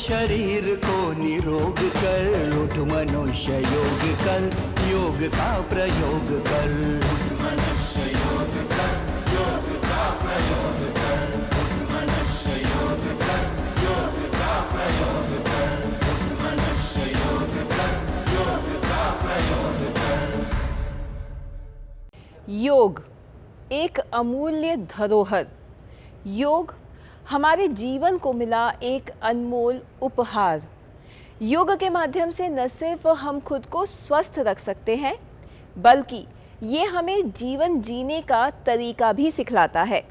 शरीर को निरोग कर, उठ मनुष्य योग कर, योग का प्रयोग कर। उठ मनुष्य योग कर, योग का प्रयोग कर। उठ मनुष्य योग कर, योग का प्रयोग कर। उठ मनुष्य योग कर, योग का प्रयोग कर। योग एक अमूल्य धरोहर। योग हमारे जीवन को मिला एक अनमोल उपहार। योग के माध्यम से न सिर्फ हम खुद को स्वस्थ रख सकते हैं, बल्कि ये हमें जीवन जीने का तरीका भी सिखलाता है।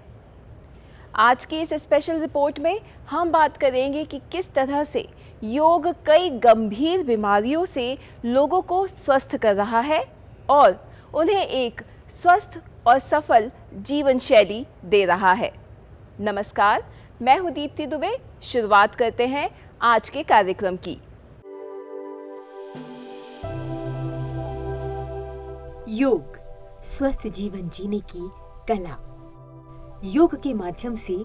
आज की इस स्पेशल रिपोर्ट में हम बात करेंगे कि किस तरह से योग कई गंभीर बीमारियों से लोगों को स्वस्थ कर रहा है और उन्हें एक स्वस्थ और सफल जीवन शैली दे रहा है। नमस्कार, मैं हूं दीप्ति दुबे। शुरुआत करते हैं आज के कार्यक्रम की। योग स्वस्थ जीवन जीने की कला। योग के माध्यम से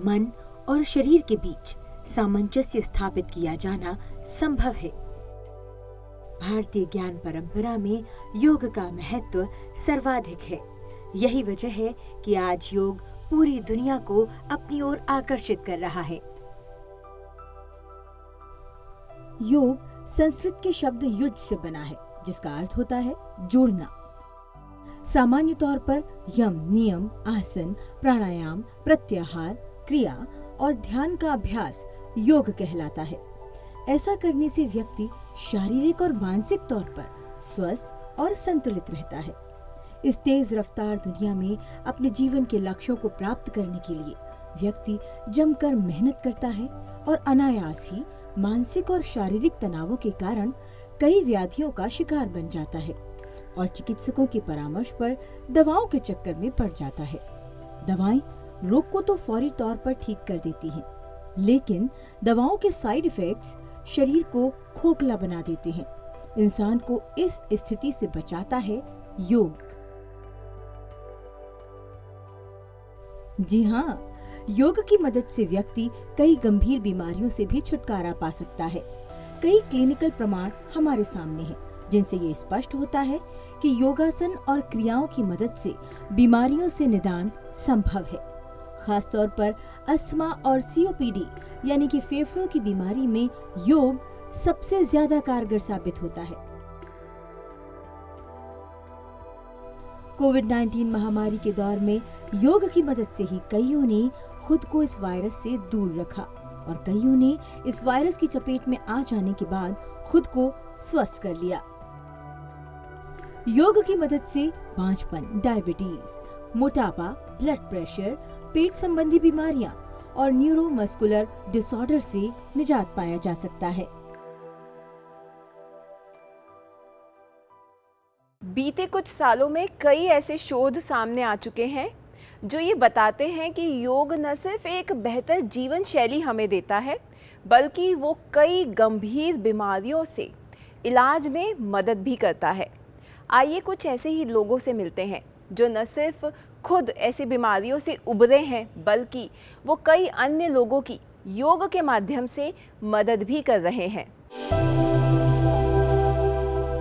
मन और शरीर के बीच सामंजस्य स्थापित किया जाना संभव है। भारतीय ज्ञान परंपरा में योग का महत्व सर्वाधिक है। यही वजह है कि आज योग पूरी दुनिया को अपनी ओर आकर्षित कर रहा है। योग संस्कृत के शब्द युज से बना है, जिसका अर्थ होता है जोड़ना। सामान्य तौर पर यम, नियम, आसन, प्राणायाम, प्रत्याहार, क्रिया और ध्यान का अभ्यास योग कहलाता है। ऐसा करने से व्यक्ति शारीरिक और मानसिक तौर पर स्वस्थ और संतुलित रहता है। इस तेज रफ्तार दुनिया में अपने जीवन के लक्ष्यों को प्राप्त करने के लिए व्यक्ति जमकर मेहनत करता है और अनायास ही मानसिक और शारीरिक तनावों के कारण कई व्याधियों का शिकार बन जाता है और चिकित्सकों के परामर्श पर दवाओं के चक्कर में पड़ जाता है। दवाएं रोग को तो फौरी तौर पर ठीक कर देती हैं, लेकिन दवाओं के साइड इफेक्ट्स शरीर को खोखला बना देते हैं। इंसान को इस स्थिति से बचाता है योग। जी हाँ, योग की मदद से व्यक्ति कई गंभीर बीमारियों से भी छुटकारा पा सकता है। कई क्लिनिकल प्रमाण हमारे सामने हैं, जिनसे ये स्पष्ट होता है कि योगासन और क्रियाओं की मदद से बीमारियों से निदान संभव है। खासतौर पर अस्थमा और सीओपीडी यानी कि फेफड़ों की बीमारी में योग सबसे ज्यादा कारगर साबित होता है। कोविड-19 महामारी के दौर में योग की मदद से ही कईयों ने खुद को इस वायरस से दूर रखा और कईयों ने इस वायरस की चपेट में आ जाने के बाद खुद को स्वस्थ कर लिया। योग की मदद से बांझपन, डायबिटीज, मोटापा, ब्लड प्रेशर, पेट संबंधी बीमारियां और न्यूरोमस्कुलर डिसऑर्डर से निजात पाया जा सकता है। बीते कुछ सालों में कई ऐसे शोध सामने आ चुके हैं जो ये बताते हैं कि योग न सिर्फ एक बेहतर जीवन शैली हमें देता है, बल्कि वो कई गंभीर बीमारियों से इलाज में मदद भी करता है। आइए कुछ ऐसे ही लोगों से मिलते हैं जो न सिर्फ खुद ऐसी बीमारियों से उबरे हैं, बल्कि वो कई अन्य लोगों की योग के माध्यम से मदद भी कर रहे हैं।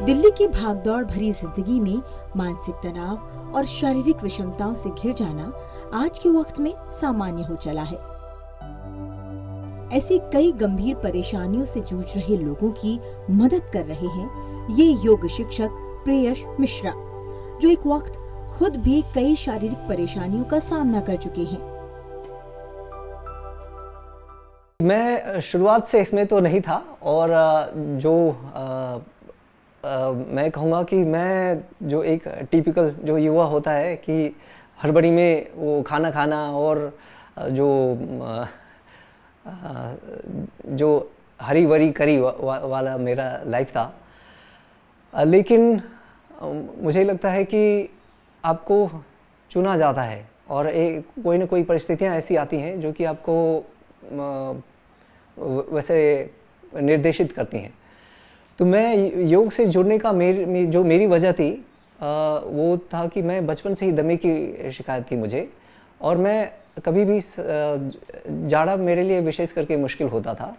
दिल्ली की भागदौड़ भरी जिंदगी में मानसिक तनाव और शारीरिक विषमताओं से घिर जाना आज के वक्त में सामान्य हो चला है। ऐसी कई गंभीर परेशानियों से जूझ रहे लोगों की मदद कर रहे हैं ये योग शिक्षक प्रेयश मिश्रा, जो एक वक्त खुद भी कई शारीरिक परेशानियों का सामना कर चुके हैं। मैं शुरुआत से इसमें तो नहीं था और मैं कहूँगा कि मैं जो एक टिपिकल जो युवा होता है कि हड़बड़ी में वो खाना खाना और जो हरी भरी करी वाला मेरा लाइफ था। लेकिन मुझे लगता है कि आपको चुना जाता है और कोई ना कोई परिस्थितियाँ ऐसी आती हैं जो कि आपको वैसे निर्देशित करती हैं। तो मैं योग से जुड़ने का जो मेरी वजह थी वो था कि मैं बचपन से ही दमे की शिकायत थी मुझे, और मैं कभी भी जाड़ा मेरे लिए विशेष करके मुश्किल होता था।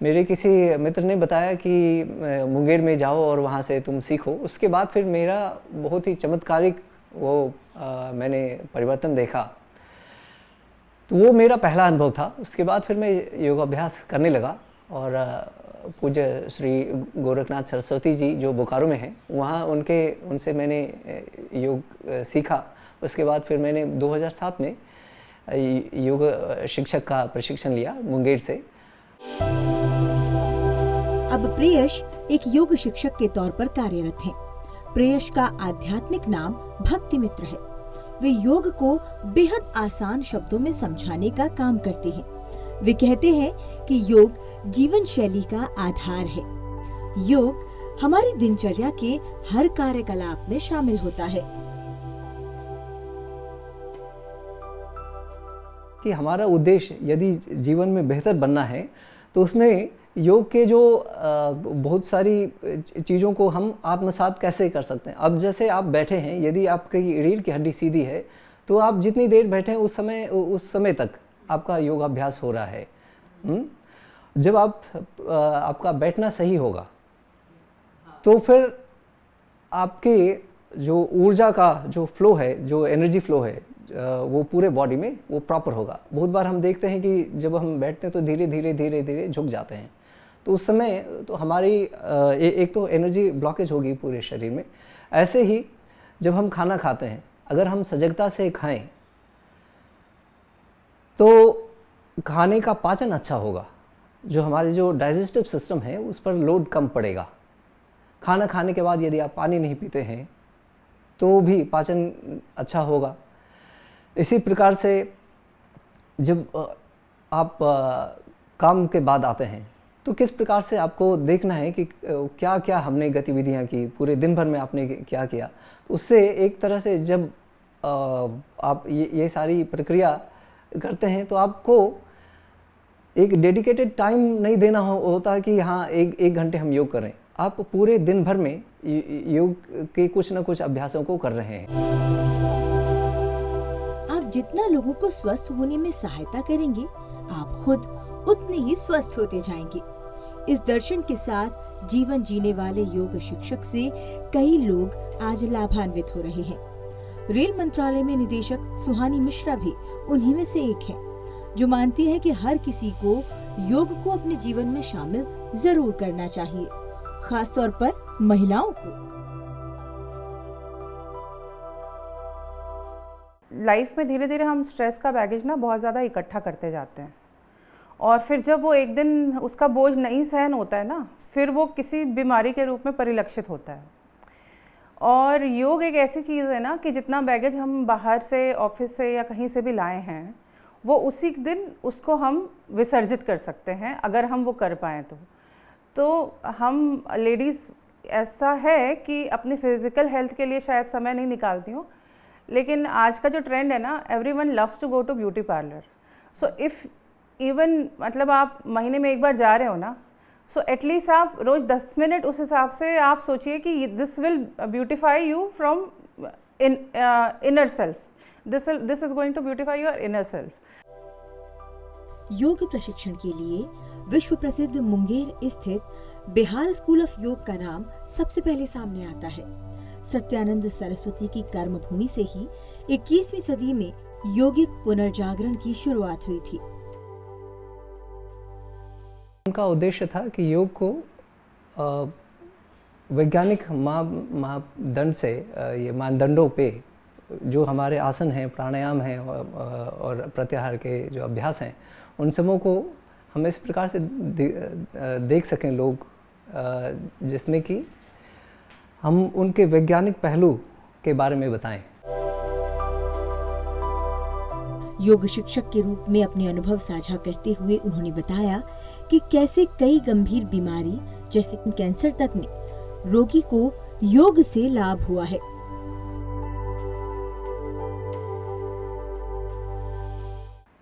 मेरे किसी मित्र ने बताया कि मुंगेर में जाओ और वहाँ से तुम सीखो। उसके बाद फिर मेरा बहुत ही चमत्कारिक मैंने परिवर्तन देखा। तो वो मेरा पहला अनुभव था। उसके बाद फिर मैं योगाभ्यास करने लगा और पूज्य श्री गोरखनाथ सरस्वती जी जो बोकारो में हैं, वहाँ उनसे मैंने योग सीखा। उसके बाद फिर मैंने 2007 में योग शिक्षक का प्रशिक्षण लिया मुंगेर से। अब प्रेयश एक योग शिक्षक के तौर पर कार्यरत हैं। प्रेयश का आध्यात्मिक नाम भक्ति मित्र है। वे योग को बेहद आसान शब्दों में समझाने का काम करते हैं। वे कहते हैं कि योग जीवन शैली का आधार है। योग हमारी दिनचर्या के हर कार्यकलाप में शामिल होता है। कि हमारा उद्देश्य यदि जीवन में बेहतर बनना है तो उसमें योग के जो बहुत सारी चीज़ों को हम आत्मसात कैसे कर सकते हैं। अब जैसे आप बैठे हैं, यदि आपकी रीढ़ की हड्डी सीधी है तो आप जितनी देर बैठे हैं उस समय तक आपका योगाभ्यास हो रहा है। जब आपका बैठना सही होगा तो फिर आपके जो ऊर्जा का जो फ्लो है, जो एनर्जी फ्लो है, वो पूरे बॉडी में वो प्रॉपर होगा। बहुत बार हम देखते हैं कि जब हम बैठते हैं तो धीरे धीरे झुक जाते हैं, तो उस समय तो हमारी एक तो एनर्जी ब्लॉकेज होगी पूरे शरीर में। ऐसे ही जब हम खाना खाते हैं, अगर हम सजगता से खाएं तो खाने का पाचन अच्छा होगा, जो हमारे जो डाइजेस्टिव सिस्टम है उस पर लोड कम पड़ेगा। खाना खाने के बाद यदि आप पानी नहीं पीते हैं तो भी पाचन अच्छा होगा। इसी प्रकार से जब आप काम के बाद आते हैं तो किस प्रकार से आपको देखना है कि क्या क्या हमने गतिविधियां की, पूरे दिन भर में आपने क्या किया। तो उससे एक तरह से जब आप ये सारी प्रक्रिया करते हैं तो आपको एक डेडिकेटेड टाइम नहीं देना होता कि हाँ एक घंटे हम योग करें। आप पूरे दिन भर में योग के कुछ न कुछ अभ्यासों को कर रहे हैं। आप जितना लोगों को स्वस्थ होने में सहायता करेंगे, आप खुद उतने ही स्वस्थ होते जाएंगे। इस दर्शन के साथ जीवन जीने वाले योग शिक्षक से कई लोग आज लाभान्वित हो रहे हैं। रेल मंत्रालय में निदेशक सुहानी मिश्रा भी उन्हीं में से एक है, जो मानती है कि हर किसी को योग को अपने जीवन में शामिल जरूर करना चाहिए, खास तौर पर महिलाओं को। लाइफ में धीरे धीरे हम स्ट्रेस का बैगेज ना बहुत ज़्यादा इकट्ठा करते जाते हैं, और फिर जब वो एक दिन उसका बोझ नहीं सहन होता है ना, फिर वो किसी बीमारी के रूप में परिलक्षित होता है। और योग एक ऐसी चीज़ है ना कि जितना बैगेज हम बाहर से, ऑफिस से या कहीं से भी लाए हैं, वो उसी दिन उसको हम विसर्जित कर सकते हैं अगर हम वो कर पाएँ तो हम लेडीज़ ऐसा है कि अपनी फिज़िकल हेल्थ के लिए शायद समय नहीं निकालती हूँ, लेकिन आज का जो ट्रेंड है ना, everyone loves to go to beauty parlour. So if even मतलब आप महीने में एक बार जा रहे हो ना, सो एटलीस्ट आप रोज़ 10 मिनट उस हिसाब से आप सोचिए कि this will beautify you from inner self. This is going to beautify your inner self. योग प्रशिक्षण के लिए विश्व प्रसिद्ध मुंगेर स्थित बिहार स्कूल ऑफ योग का नाम सबसे पहले सामने आता है। सत्यानंद सरस्वती की कर्मभूमि से ही 21वीं सदी में योगिक पुनर्जागरण की शुरुआत हुई थी। उनका उद्देश्य था कि योग को वैज्ञानिक मापदंड से, ये मानदंडों पे जो हमारे आसन हैं, प्राणायाम हैं और प्रत्याहार के जो अभ्यास हैं, उन सबों को हम इस प्रकार से देख सकें लोग, जिसमें कि हम उनके वैज्ञानिक पहलू के बारे में बताएं। योग शिक्षक के रूप में अपने अनुभव साझा करते हुए उन्होंने बताया कि कैसे कई गंभीर बीमारी जैसे कैंसर तक में रोगी को योग से लाभ हुआ है।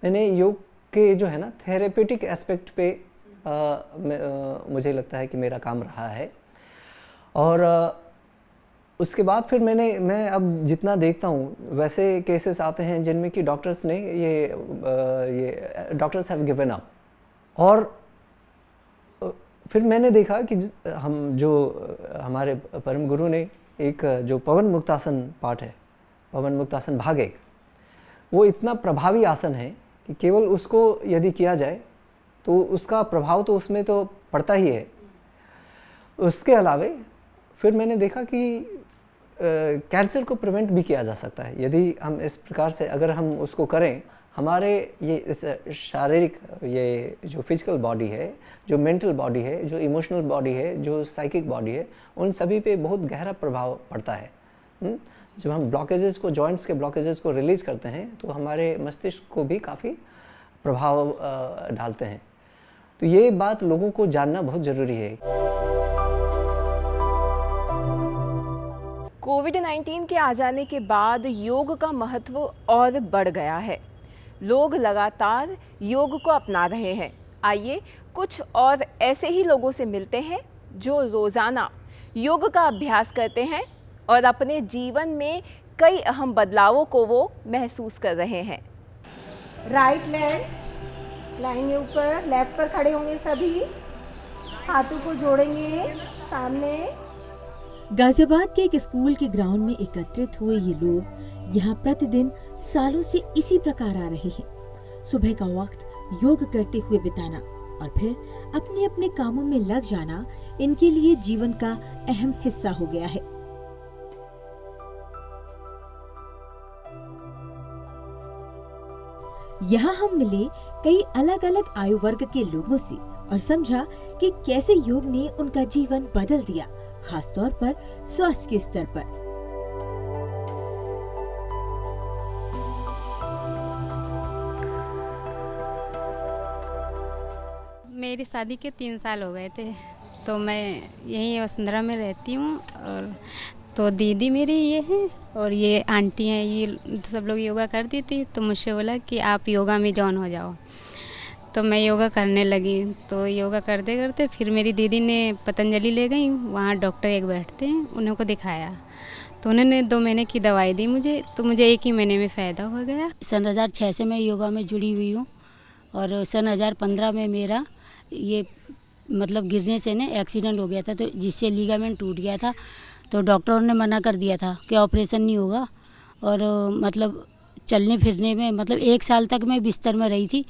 मैंने योग के जो है ना थेरेप्यूटिक एस्पेक्ट पे मुझे लगता है कि मेरा काम रहा है। और उसके बाद फिर मैं अब जितना देखता हूँ वैसे केसेस आते हैं जिनमें कि डॉक्टर्स ने ये डॉक्टर्स हैव गिवन अप, और फिर मैंने देखा कि हम जो हमारे परम गुरु ने एक जो पवन मुक्तासन पाठ है, पवन मुक्तासन भाग 1, वो इतना प्रभावी आसन है कि केवल उसको यदि किया जाए तो उसका प्रभाव तो उसमें तो पड़ता ही है। उसके अलावे फिर मैंने देखा कि कैंसर को प्रिवेंट भी किया जा सकता है यदि हम इस प्रकार से अगर हम उसको करें। हमारे ये इस शारीरिक, ये जो फिजिकल बॉडी है, जो मेंटल बॉडी है, जो इमोशनल बॉडी है, जो साइकिक बॉडी है, उन सभी पे बहुत गहरा प्रभाव पड़ता है। जब हम ब्लॉकेजेस को, जॉइंट्स के ब्लॉकेजेस को रिलीज़ करते हैं तो हमारे मस्तिष्क को भी काफ़ी प्रभाव डालते हैं। तो ये बात लोगों को जानना बहुत ज़रूरी है। कोविड-19 के आ जाने के बाद योग का महत्व और बढ़ गया है। लोग लगातार योग को अपना रहे हैं। आइए कुछ और ऐसे ही लोगों से मिलते हैं जो रोज़ाना योग का अभ्यास करते हैं और अपने जीवन में कई अहम बदलावों को वो महसूस कर रहे हैं। राइट लेग लाएंगे ऊपर, लेफ्ट पर खड़े होंगे सभी, हाथों को जोड़ेंगे सामने। गाजियाबाद के एक स्कूल के ग्राउंड में एकत्रित हुए ये लोग यहाँ प्रतिदिन सालों से इसी प्रकार आ रहे हैं। सुबह का वक्त योग करते हुए बिताना और फिर अपने अपने कामों में लग जाना इनके लिए जीवन का अहम हिस्सा हो गया है। यहाँ हम मिले कई अलग अलग आयु वर्ग के लोगों से और समझा कि कैसे योग ने उनका जीवन बदल दिया, खासतौर पर स्वास्थ्य के स्तर पर। मेरी शादी के 3 साल हो गए थे, तो मैं यहीं वसुंधरा में रहती हूँ। और तो दीदी मेरी ये हैं और ये आंटी हैं, ये सब लोग योगा करती थी, तो मुझसे बोला कि आप योगा में जॉइन हो जाओ। तो मैं योगा करने लगी। तो योगा करते करते फिर मेरी दीदी ने पतंजलि ले गई, वहाँ डॉक्टर एक बैठते हैं, उन्हें को दिखाया। तो उन्होंने 2 महीने की दवाई दी मुझे, तो मुझे 1 ही महीने में फ़ायदा हो गया। सन 2006 से मैं योगा में जुड़ी हुई हूँ और सन 2015 में मेरा ये मतलब गिरने से ना एक्सीडेंट हो गया था, तो जिससे लीगामेंट टूट गया था। तो डॉक्टरों ने मना कर दिया था कि ऑपरेशन नहीं होगा। और मतलब चलने फिरने में मतलब 1 साल तक मैं बिस्तर में रही थी।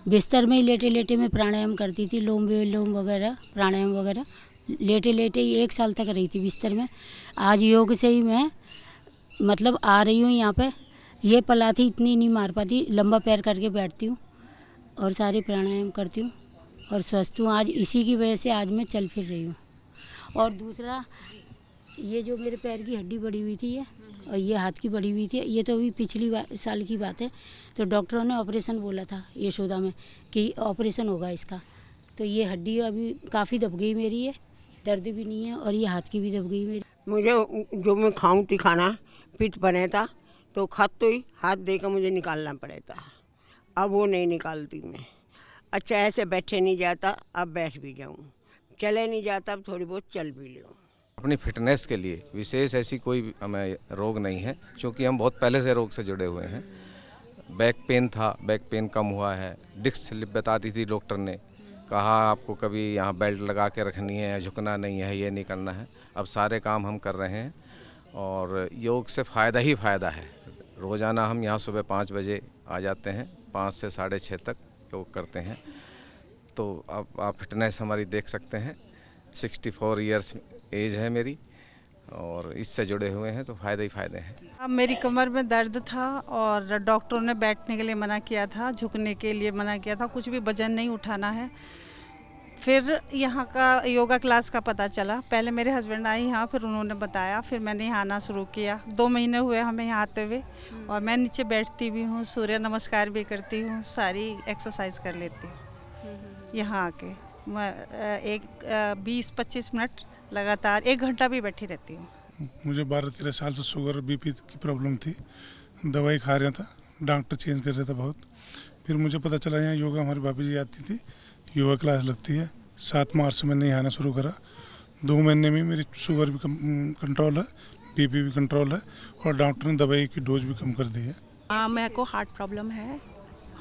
बिस्तर में ही लेटे लेटे मैं प्राणायाम करती थी, लोम विलोम वगैरह, प्राणायाम वगैरह लेटे लेटे ही 1 साल तक रही थी बिस्तर में। आज योग से ही मैं मतलब आ रही हूँ यहाँ पे। ये पलाथी इतनी नहीं मार पाती, लंबा पैर करके बैठती हूँ और सारे प्राणायाम करती हूँ और स्वस्थ हूँ। आज इसी की वजह से आज मैं चल फिर रही हूँ। और दूसरा, ये जो मेरे पैर की हड्डी बढ़ी हुई थी ये, और ये हाथ की बढ़ी हुई थी, ये तो अभी पिछली साल की बात है। तो डॉक्टरों ने ऑपरेशन बोला था यशोदा में कि ऑपरेशन होगा इसका। तो ये हड्डी अभी काफ़ी दब गई मेरी, है दर्द भी नहीं है, और ये हाथ की भी दब गई मेरी। मुझे जो मैं खाऊं थी खाना पित्त बने था, तो खत तो ही हाथ देकर मुझे निकालना पड़ता। अब वो नहीं निकालती मैं। अच्छा ऐसे बैठे नहीं जाता, अब बैठ भी जाऊँ, चले नहीं जाता, अब थोड़ी बहुत चल भी लूँ। अपनी फिटनेस के लिए विशेष ऐसी कोई हमें रोग नहीं है, क्योंकि हम बहुत पहले से रोग से जुड़े हुए हैं। बैक पेन था, बैक पेन कम हुआ है। डिस्क स्लिप बताती थी डॉक्टर ने, कहा आपको कभी यहाँ बेल्ट लगा के रखनी है, झुकना नहीं है, ये नहीं करना है। अब सारे काम हम कर रहे हैं और योग से फ़ायदा ही फ़ायदा है। रोज़ाना हम यहाँ सुबह 5 बजे आ जाते हैं, 5 से 6:30 तक योग करते हैं। तो अब आप फिटनेस हमारी देख सकते हैं। 64 ईयर्स एज है मेरी और इससे जुड़े हुए हैं, तो फ़ायदे ही फ़ायदे हैं। अब मेरी कमर में दर्द था और डॉक्टरों ने बैठने के लिए मना किया था, झुकने के लिए मना किया था, कुछ भी वजन नहीं उठाना है। फिर यहाँ का योगा क्लास का पता चला। पहले मेरे हस्बैंड आए यहाँ, फिर उन्होंने बताया, फिर मैंने यहाँ आना शुरू किया। 2 महीने हुए हमें यहाँ आते हुए, और मैं नीचे बैठती भी हूँ, सूर्य नमस्कार भी करती हूँ, सारी एक्सरसाइज कर लेती हूँ। यहाँ आके मैं 20-25 मिनट लगातार 1 घंटा भी बैठी रहती हूँ। मुझे 12-13 साल से शुगर बीपी की प्रॉब्लम थी, दवाई खा रहा था, डॉक्टर चेंज कर रहा था बहुत। फिर मुझे पता चला यहाँ योगा हमारी भाभी जी आती थी, योगा क्लास लगती है। 7 मार्च से मैंने यहाँ आना शुरू करा। 2 महीने में मेरी शुगर भी कंट्रोल है, बीपी भी कंट्रोल है, और डॉक्टर ने दवाई की डोज भी कम कर दी है। मेरे को हार्ट प्रॉब्लम है,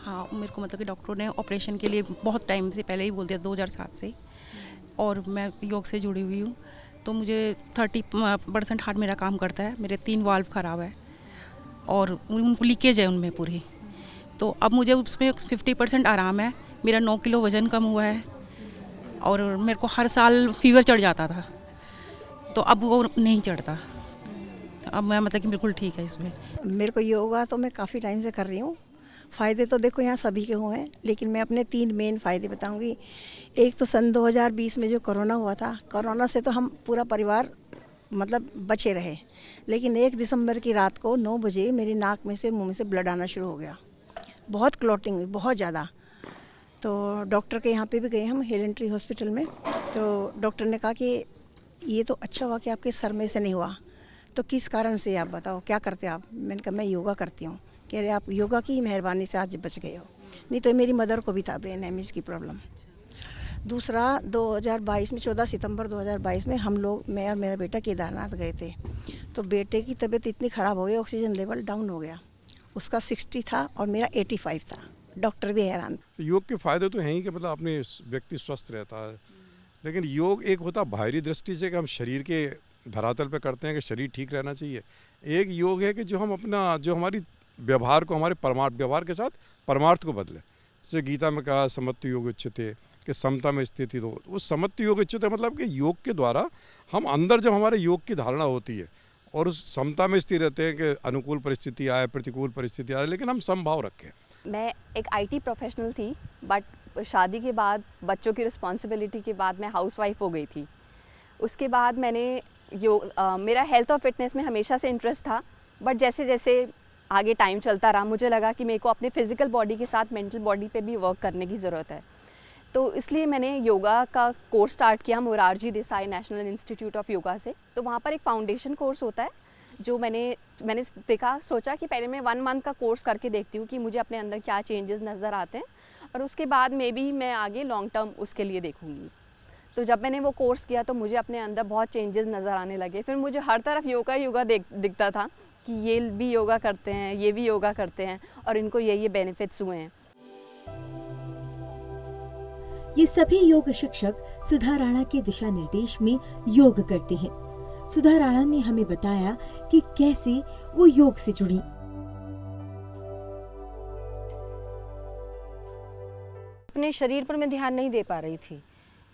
हाँ, मेरे को मतलब कि डॉक्टरों ने ऑपरेशन के लिए बहुत टाइम से पहले ही बोल दिया, 2007 से, और मैं योग से जुड़ी हुई हूँ। तो मुझे 30% हार्ट मेरा काम करता है, मेरे 3 वाल्व ख़राब है और लीकेज है उनमें पूरी। तो अब मुझे उसमें 50% आराम है। मेरा 9 किलो वज़न कम हुआ है और मेरे को हर साल फीवर चढ़ जाता था, तो अब वो नहीं चढ़ता। अब मैं मतलब कि बिल्कुल ठीक है इसमें। मेरे को योगा तो मैं काफ़ी टाइम से कर रही हूँ। फ़ायदे तो देखो यहाँ सभी के हुए हैं, लेकिन मैं अपने 3 मेन फ़ायदे बताऊँगी। एक तो सन 2020 में जो कोरोना हुआ था, कोरोना से तो हम पूरा परिवार मतलब बचे रहे, लेकिन 1 दिसंबर की रात को 9 बजे मेरी नाक में से, मुंह में से ब्लड आना शुरू हो गया। बहुत क्लॉटिंग हुई, बहुत ज़्यादा। तो डॉक्टर के यहाँ पे भी गए हम, हेलन ट्री हॉस्पिटल में। तो डॉक्टर ने कहा कि ये तो अच्छा हुआ कि आपके सर में से नहीं हुआ, तो किस कारण से आप बताओ, क्या करते आप? मैंने कहा मैं योगा करती हूँ। कह रहे आप योगा की मेहरबानी से आज बच गए हो, नहीं तो मेरी मदर को भी था ब्रेन हेमरेज की प्रॉब्लम। दूसरा 2022 में 14 सितंबर 2022 में हम लोग, मैं और मेरा बेटा केदारनाथ गए थे। तो बेटे की तबीयत इतनी ख़राब हो गई, ऑक्सीजन लेवल डाउन हो गया। उसका 60 था और मेरा 85 था। डॉक्टर भी हैरान। योग के फ़ायदे तो हैं ही कि मतलब अपने व्यक्ति स्वस्थ रहता है, लेकिन योग एक होता बाहरी दृष्टि से कि हम शरीर के धरातल पे करते हैं कि शरीर ठीक रहना चाहिए। एक योग है कि जो हम अपना, जो हमारी व्यवहार को, हमारे परमार्थ व्यवहार के साथ परमार्थ को बदले। जैसे गीता में कहा समत्व योग उच्यते, कि समता में स्थिति हो। वो समत्व योग उच्यते मतलब कि योग के द्वारा हम अंदर जब हमारे योग की धारणा होती है और उस समता में स्थिर रहते हैं कि अनुकूल परिस्थिति आए, प्रतिकूल परिस्थिति आए, लेकिन हम समभाव रखें। मैं एक आईटी प्रोफेशनल थी, बट शादी के बाद, बच्चों की रिस्पॉन्सिबिलिटी के बाद मैं हाउसवाइफ हो गई थी। उसके बाद मैंने मेरा हेल्थ और फिटनेस में हमेशा से इंटरेस्ट था, बट जैसे जैसे आगे टाइम चलता रहा, मुझे लगा कि मेरे को अपने फिज़िकल बॉडी के साथ मेंटल बॉडी पे भी वर्क करने की ज़रूरत है। तो इसलिए मैंने योगा का कोर्स स्टार्ट किया Morarji Desai national institute of yoga से। तो वहाँ पर एक फाउंडेशन कोर्स होता है जो मैंने देखा, सोचा कि पहले मैं 1 मंथ का कोर्स करके देखती हूँ कि मुझे अपने अंदर क्या चेंजेस नज़र आते हैं, और उसके बाद मैं आगे लॉन्ग टर्म उसके लिए देखूँगी। तो जब मैंने वो कोर्स किया तो मुझे अपने अंदर बहुत चेंजेस नज़र आने लगे। फिर मुझे हर तरफ योगा दिखता था कि ये भी योगा करते हैं, ये भी योगा करते हैं, और इनको ये बेनिफिट्स हुए हैं। ये सभी योग शिक्षक सुधा राणा के दिशा निर्देश में योग करते हैं। सुधा राणा ने हमें बताया कि कैसे वो योग से जुड़ी। अपने शरीर पर मैं ध्यान नहीं दे पा रही थी।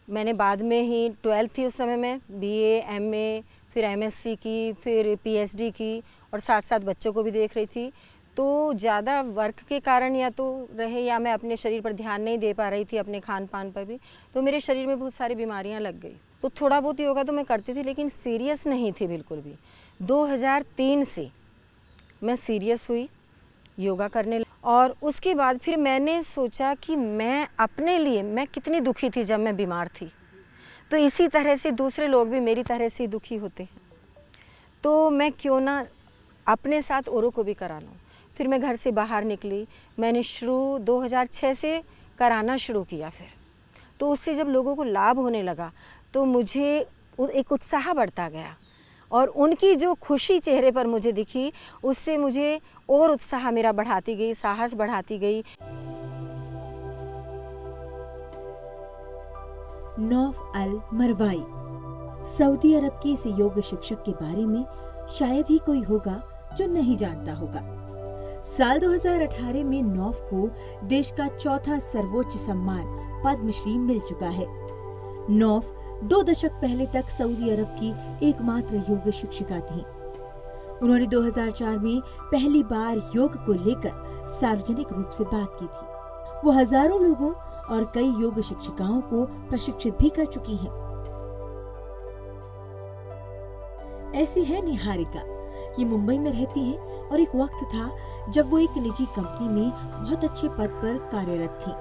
मैंने बाद में ही 12th थी उस समय में, BA, MA, फिर MSc की, फिर PhD की, और साथ साथ बच्चों को भी देख रही थी। तो ज़्यादा वर्क के कारण या तो रहे, या मैं अपने शरीर पर ध्यान नहीं दे पा रही थी, अपने खान पान पर भी, तो मेरे शरीर में बहुत सारी बीमारियां लग गई। तो थोड़ा बहुत योगा तो मैं करती थी, लेकिन सीरियस नहीं थी बिल्कुल भी। 2003 से मैं सीरियस हुई योगा करने, और उसके बाद फिर मैंने सोचा कि मैं अपने लिए, मैं कितनी दुखी थी जब मैं बीमार थी, तो इसी तरह से दूसरे लोग भी मेरी तरह से दुखी होते हैं, तो मैं क्यों ना अपने साथ औरों को भी करा लूँ। फिर मैं घर से बाहर निकली, मैंने शुरू 2006 से कराना शुरू किया। फिर तो उससे जब लोगों को लाभ होने लगा तो मुझे एक उत्साह बढ़ता गया, और उनकी जो खुशी चेहरे पर मुझे दिखी, उससे मुझे और उत्साह मेरा बढ़ाती गई, साहस बढ़ाती गई। नौफ अल मरवाई, सऊदी अरब के इस योग शिक्षक के बारे में शायद ही कोई होगा जो नहीं जानता होगा। साल 2018 में नौफ को देश का 4था सर्वोच्च सम्मान पद्मश्री मिल चुका है। नौफ 2 दशक पहले तक सऊदी अरब की एकमात्र योग शिक्षिका थी। उन्होंने 2004 में पहली बार योग को लेकर सार्वजनिक रूप से बात की थी। वो हजारों लोगों और कई योग शिक्षिकाओं को प्रशिक्षित भी कर चुकी हैं। ऐसी है निहारिका। ये मुंबई में रहती है, और एक वक्त था जब वो एक निजी कंपनी में बहुत अच्छे पद पर कार्यरत थी।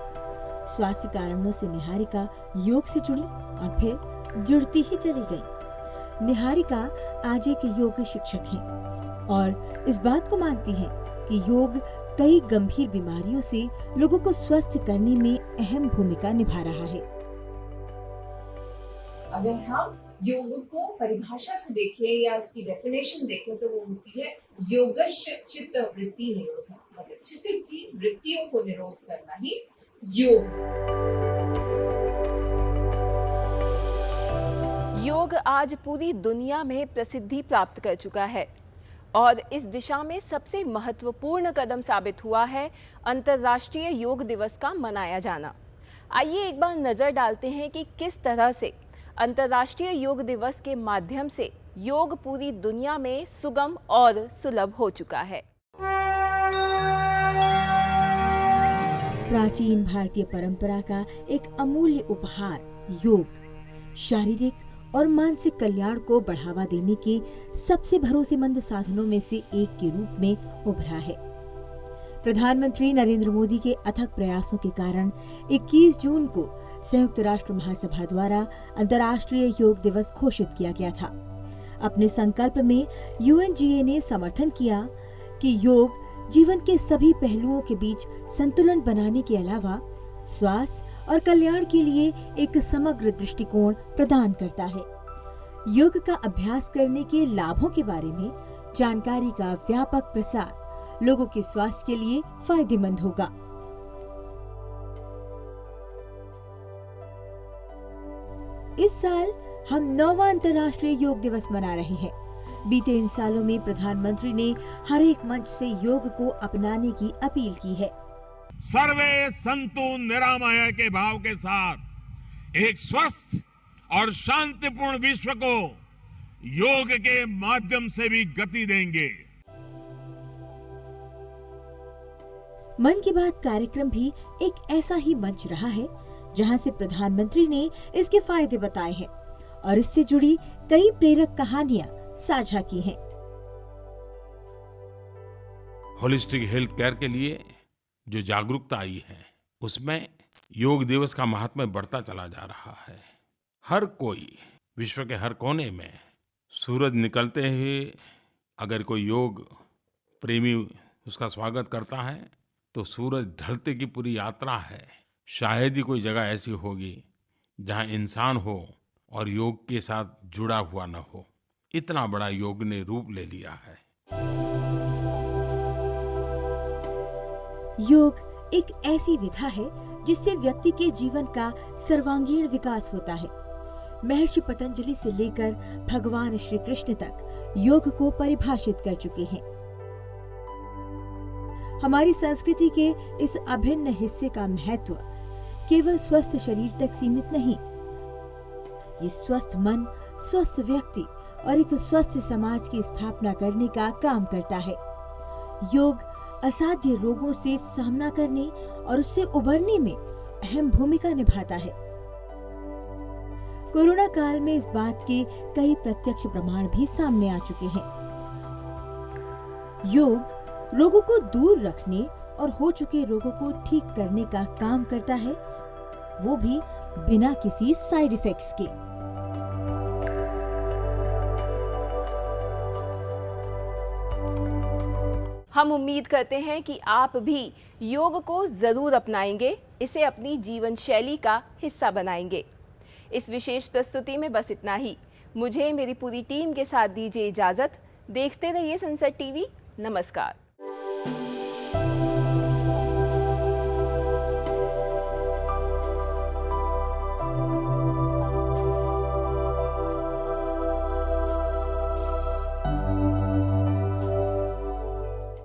स्वास्थ्य कारणों से निहारिका योग से जुड़ी और फिर जुड़ती ही चली गई। निहारिका आज एक योग शिक्षक हैं और इस बात को मानती है कि योग कई गंभीर बीमारियों से लोगों को स्वस्थ करने में अहम भूमिका निभा रहा है। अगर हम योग को परिभाषा से देखें या उसकी डेफिनेशन देखें तो वो होती है योगश्च चित्त वृत्ति निरोध, मतलब चित्त की वृत्तियों को निरोध करना ही योग। योग आज पूरी दुनिया में प्रसिद्धि प्राप्त कर चुका है और इस दिशा में सबसे महत्वपूर्ण कदम साबित हुआ है अंतर्राष्ट्रीय योग दिवस का मनाया जाना। आइए एक बार नजर डालते हैं कि किस तरह से अंतर्राष्ट्रीय योग दिवस के माध्यम से योग पूरी दुनिया में सुगम और सुलभ हो चुका है। प्राचीन भारतीय परंपरा का एक अमूल्य उपहार योग शारीरिक और मानसिक कल्याण को बढ़ावा देने के सबसे भरोसेमंद साधनों में से एक के रूप में उभरा है। प्रधानमंत्री नरेंद्र मोदी के अथक प्रयासों के कारण 21 जून को संयुक्त राष्ट्र महासभा द्वारा अंतर्राष्ट्रीय योग दिवस घोषित किया गया था। अपने संकल्प में UNGA ने समर्थन किया कि योग जीवन के सभी पहलुओं के बीच संतुलन बनाने के अलावा स्वास्थ्य और कल्याण के लिए एक समग्र दृष्टिकोण प्रदान करता है। योग का अभ्यास करने के लाभों के बारे में जानकारी का व्यापक प्रसार लोगों के स्वास्थ्य के लिए फायदेमंद होगा। इस साल हम 9वां अंतर्राष्ट्रीय योग दिवस मना रहे हैं। बीते इन सालों में प्रधानमंत्री ने हर एक मंच से योग को अपनाने की अपील की है। सर्वे संतु निरामय के भाव के साथ एक स्वस्थ और शांतिपूर्ण विश्व को योग के माध्यम से भी गति देंगे। मन की बात कार्यक्रम भी एक ऐसा ही मंच रहा है जहां से प्रधानमंत्री ने इसके फायदे बताए हैं और इससे जुड़ी कई प्रेरक कहानियां साझा की हैं। होलिस्टिक हेल्थ केयर के लिए जो जागरूकता आई है उसमें योग दिवस का महात्म्य बढ़ता चला जा रहा है। हर कोई विश्व के हर कोने में सूरज निकलते ही अगर कोई योग प्रेमी उसका स्वागत करता है तो सूरज ढलते की पूरी यात्रा है। शायद ही कोई जगह ऐसी होगी जहां इंसान हो और योग के साथ जुड़ा हुआ न हो। इतना बड़ा योग ने रूप ले लिया है। योग एक ऐसी विधा है जिससे व्यक्ति के जीवन का सर्वांगीण विकास होता है। महर्षि पतंजलि से लेकर भगवान श्री कृष्ण तक योग को परिभाषित कर चुके हैं। हमारी संस्कृति के इस अभिन्न हिस्से का महत्व केवल स्वस्थ शरीर तक सीमित नहीं, ये स्वस्थ मन, स्वस्थ व्यक्ति और एक स्वस्थ समाज की स्थापना करने का काम करता है। योग असाध्य रोगों से सामना करने और उससे उबरने में अहम भूमिका निभाता है। कोरोना काल में इस बात के कई प्रत्यक्ष प्रमाण भी सामने आ चुके हैं। योग रोगों को दूर रखने और हो चुके रोगों को ठीक करने का काम करता है, वो भी बिना किसी साइड इफेक्ट्स के। हम उम्मीद करते हैं कि आप भी योग को जरूर अपनाएंगे, इसे अपनी जीवन शैली का हिस्सा बनाएंगे। इस विशेष प्रस्तुति में बस इतना ही। मुझे मेरी पूरी टीम के साथ दीजिए इजाजत। देखते रहिए सनसेट टीवी। नमस्कार।